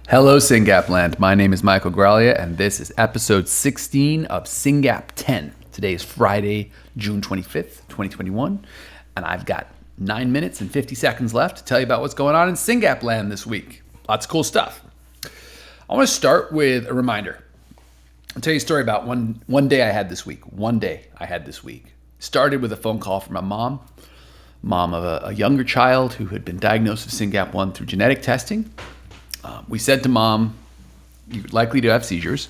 Hello, SynGAP land. My name is Michael Graglia, and this is episode 16 of SynGAP 10. Today is Friday, June 25th, 2021, and I've got 9 minutes and 50 seconds left to tell you about what's going on in SynGAP land this week. Lots of cool stuff. I want to start with a reminder. I'll tell you a story about one day I had this week. Started with a phone call from a mom of a younger child who had been diagnosed with SynGAP 1 through genetic testing. We said to mom, "You're likely to have seizures,"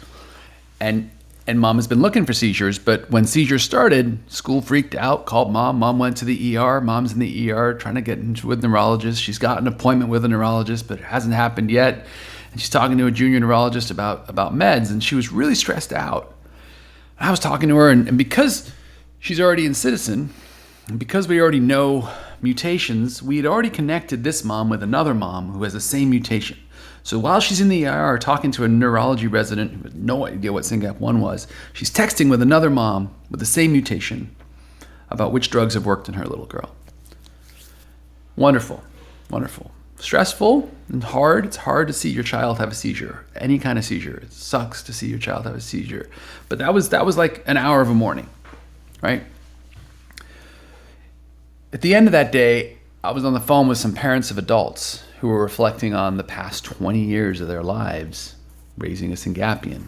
and mom has been looking for seizures, but when seizures started, school freaked out, called mom. Mom went to the ER. Mom's in the ER trying to get with a neurologist. She's got an appointment with a neurologist, but it hasn't happened yet. And she's talking to a junior neurologist about meds, and she was really stressed out. And I was talking to her, and because she's already in Ciitizens, and because we already know mutations, we had already connected this mom with another mom who has the same mutation. So while she's in the ER talking to a neurology resident who had no idea what SynGAP 1 was, she's texting with another mom with the same mutation about which drugs have worked in her little girl. Wonderful, wonderful. Stressful and hard. It's hard to see your child have a seizure, any kind of seizure. It sucks to see your child have a seizure. But that was like an hour of a morning, right? At the end of that day, I was on the phone with some parents of adults who were reflecting on the past 20 years of their lives raising a SynGAPian.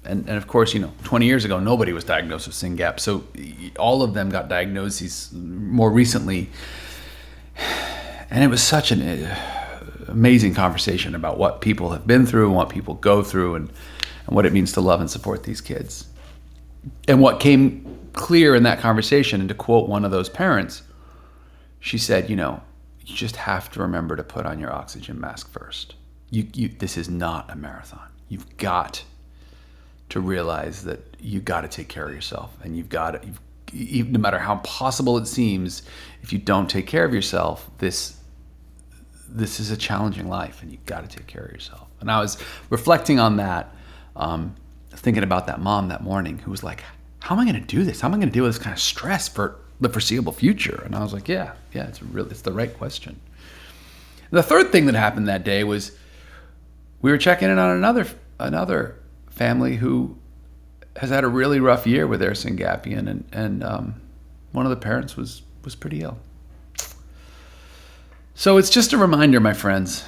And of course, 20 years ago, nobody was diagnosed with SynGAP. So all of them got diagnoses more recently. And it was such an amazing conversation about what people have been through and what people go through and what it means to love and support these kids. And what came clear in that conversation, and to quote one of those parents, she said, you just have to remember to put on your oxygen mask first. This is not a marathon. You've got to realize that you've got to take care of yourself, and no matter how possible it seems, if you don't take care of yourself, this is a challenging life, and you've got to take care of yourself. And I was reflecting on that, thinking about that mom that morning who was like, how am I going to do this? How am I going to deal with this kind of stress for the foreseeable future? And I was like, yeah, it's the right question. The third thing that happened that day was we were checking in on another family who has had a really rough year with their SynGAPian, and one of the parents was pretty ill. So it's just a reminder, my friends,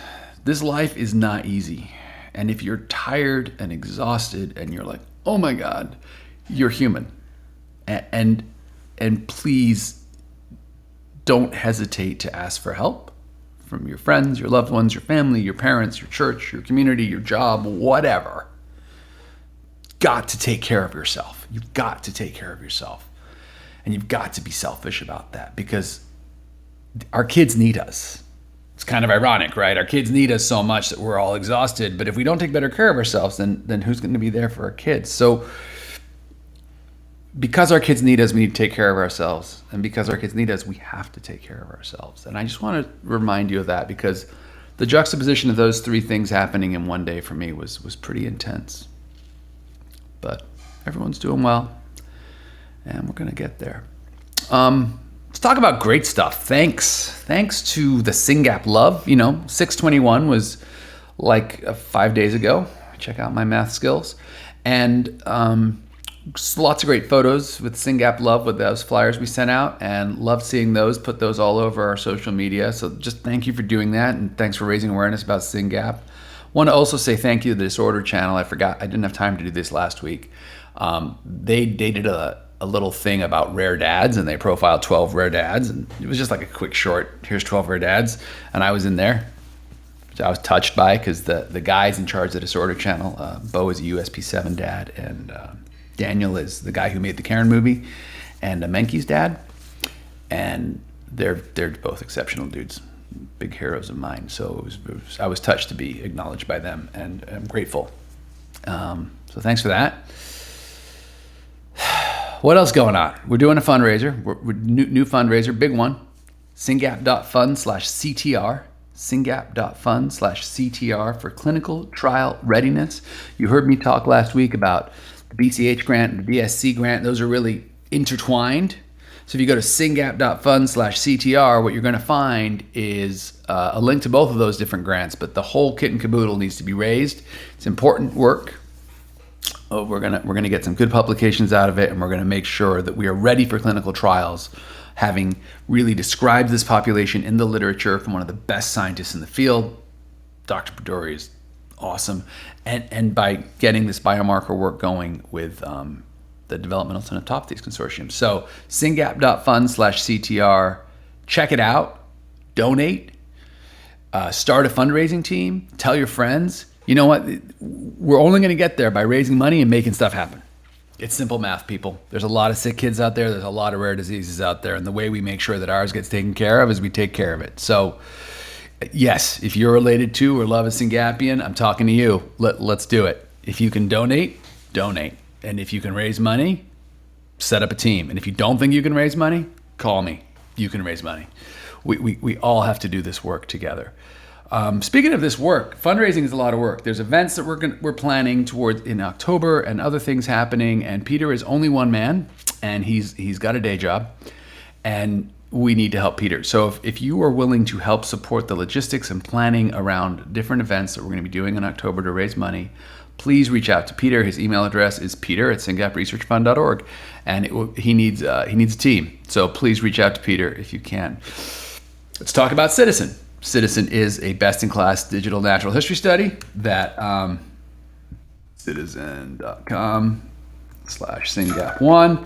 this life is not easy. And if you're tired and exhausted and you're like, oh my God, you're human. And please don't hesitate to ask for help from your friends, your loved ones, your family, your parents, your church, your community, your job, whatever. Got to take care of yourself. You've got to take care of yourself. And you've got to be selfish about that, because our kids need us. It's kind of ironic, right? Our kids need us so much that we're all exhausted. But if we don't take better care of ourselves, then who's going to be there for our kids? So because our kids need us, we need to take care of ourselves. And because our kids need us, we have to take care of ourselves. And I just want to remind you of that, because the juxtaposition of those three things happening in one day for me was pretty intense. But everyone's doing well, and we're going to get there. Let's talk about great stuff. Thanks to the SynGAP love. 6/21 was like 5 days ago. Check out my math skills. And lots of great photos with SynGAP love with those flyers we sent out, and loved seeing those. Put those all over our social media. So just thank you for doing that, and thanks for raising awareness about SynGAP. Want to also say thank you to the Disorder Channel. I forgot, I didn't have time to do this last week. They did a little thing about rare dads, and they profiled 12 rare dads, and it was just like a quick short, here's 12 rare dads, and I was in there, which I was touched by, because the guys in charge of the Disorder Channel, Bo is a USP7 dad, and Daniel is the guy who made the Karen movie, and Menke's dad, and they're both exceptional dudes, big heroes of mine. So I was touched to be acknowledged by them, and I'm grateful. So thanks for that. What else going on? We're doing a fundraiser. We're new fundraiser, big one. SynGAP.fund/CTR. SynGAP.fund/CTR for clinical trial readiness. You heard me talk last week about the BCH grant and the BSC grant. Those are really intertwined. So if you go to syngap.fund/CTR, what you're going to find is a link to both of those different grants, but the whole kit and caboodle needs to be raised. It's important work. We're gonna get some good publications out of it, and we're gonna make sure that we are ready for clinical trials, having really described this population in the literature from one of the best scientists in the field. Dr. Pudori is awesome, and by getting this biomarker work going with the Developmental Synaptopathies Consortium. So syngap.fund/CTR, check it out, donate, start a fundraising team, tell your friends. You know what? We're only going to get there by raising money and making stuff happen. It's simple math, people. There's a lot of sick kids out there. There's a lot of rare diseases out there. And the way we make sure that ours gets taken care of is we take care of it. So, yes, if you're related to or love a SynGAPian, I'm talking to you. Let's do it. If you can donate, donate. And if you can raise money, set up a team. And if you don't think you can raise money, call me. You can raise money. We all have to do this work together. Speaking of this work, fundraising is a lot of work. There's events that we're planning towards in October and other things happening. And Peter is only one man, and he's got a day job, and we need to help Peter. So if you are willing to help support the logistics and planning around different events that we're going to be doing in October to raise money, please reach out to Peter. His email address is peter@syngapresearchfund.org, and he needs a team. So please reach out to Peter if you can. Let's talk about Ciitizen. Ciitizen is a best-in-class digital natural history study that citizen.com/SynGAP1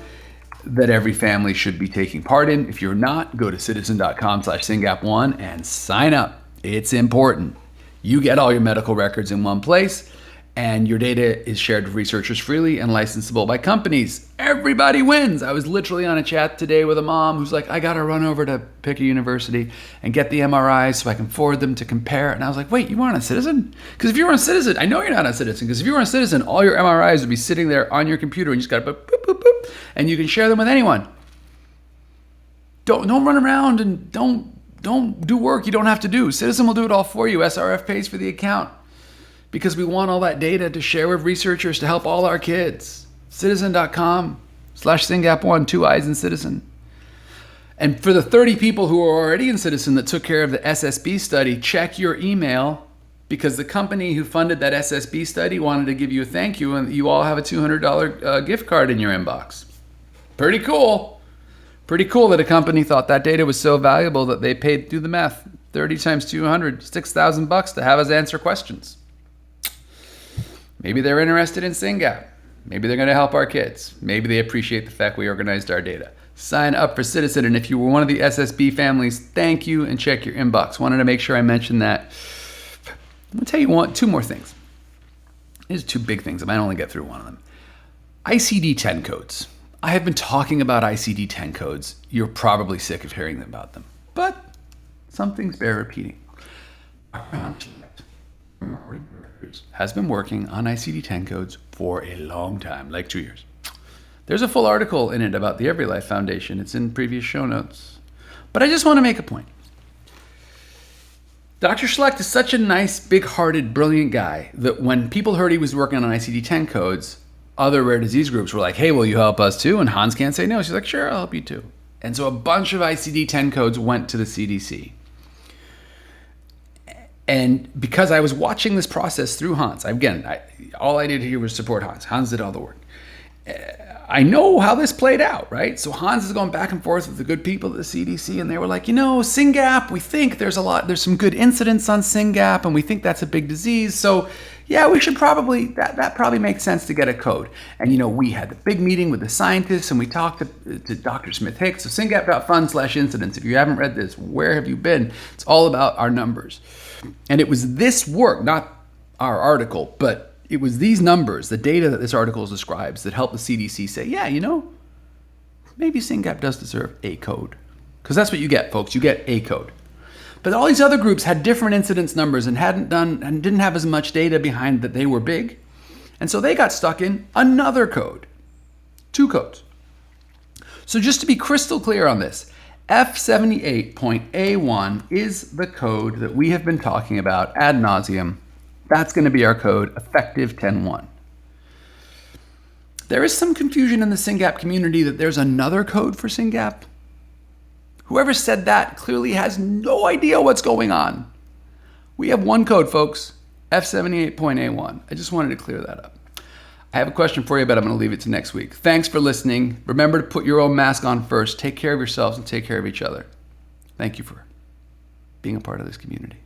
that every family should be taking part in. If you're not, go to citizen.com/SynGAP1 and sign up. It's important. You get all your medical records in one place, and your data is shared with researchers freely and licensable by companies. Everybody wins. I was literally on a chat today with a mom who's like, I got to run over to pick a university and get the MRIs so I can forward them to compare. And I was like, wait, you weren't on Ciitizen? Because if you were on Ciitizen, I know you're not on Ciitizen, because if you were on Ciitizen, all your MRIs would be sitting there on your computer, and you just got to boop, boop, boop, boop, and you can share them with anyone. Don't run around and don't do work you don't have to do. Ciitizen will do it all for you. SRF pays for the account, because we want all that data to share with researchers to help all our kids. Citizen.com/SynGAP1, 2 I's in Ciitizen. And for the 30 people who are already in Ciitizen that took care of the SSB study, check your email, because the company who funded that SSB study wanted to give you a thank you, and you all have a $200 gift card in your inbox. Pretty cool. Pretty cool that a company thought that data was so valuable that they paid, do the math, 30 times 200, $6,000 to have us answer questions. Maybe they're interested in SynGAP. Maybe they're going to help our kids. Maybe they appreciate the fact we organized our data. Sign up for Ciitizen, and if you were one of the SSB families, thank you, and check your inbox. Wanted to make sure I mentioned that. I'm going to tell you two more things. These are two big things. I might only get through one of them. ICD-10 codes. I have been talking about ICD-10 codes. You're probably sick of hearing about them, but some things bear repeating. Has been working on ICD-10 codes for a long time, like 2 years. There's a full article in it about the Every Life Foundation. It's in previous show notes. But I just want to make a point. Dr. Schlecht is such a nice, big-hearted, brilliant guy that when people heard he was working on ICD-10 codes, other rare disease groups were like, hey, will you help us too? And Hans can't say no. She's like, sure, I'll help you too. And so a bunch of ICD-10 codes went to the CDC. And because I was watching this process through Hans, all I did here was support Hans. Hans did all the work. I know how this played out, right? So Hans is going back and forth with the good people at the CDC, and they were like, SynGAP, we think there's some good incidents on SynGAP, and we think that's a big disease. So yeah, we should that probably makes sense to get a code. And we had the big meeting with the scientists, and we talked to Dr. Smith Hicks. So syngap.fund/incidents. If you haven't read this, where have you been? It's all about our numbers. And it was this work, not our article, but it was these numbers, the data that this article describes, that helped the CDC say, maybe SynGAP does deserve a code. Because that's what you get, folks. You get a code. But all these other groups had different incidence numbers and didn't have as much data behind that they were big. And so they got stuck in another code. 2 codes. So just to be crystal clear on this, F78.A1 is the code that we have been talking about ad nauseum. That's going to be our code effective 10/1. There is some confusion in the SynGAP community that there's another code for SynGAP. Whoever said that clearly has no idea what's going on. We have one code, folks, F78.A1. I just wanted to clear that up. I have a question for you, but I'm going to leave it to next week. Thanks for listening. Remember to put your own mask on first. Take care of yourselves and take care of each other. Thank you for being a part of this community.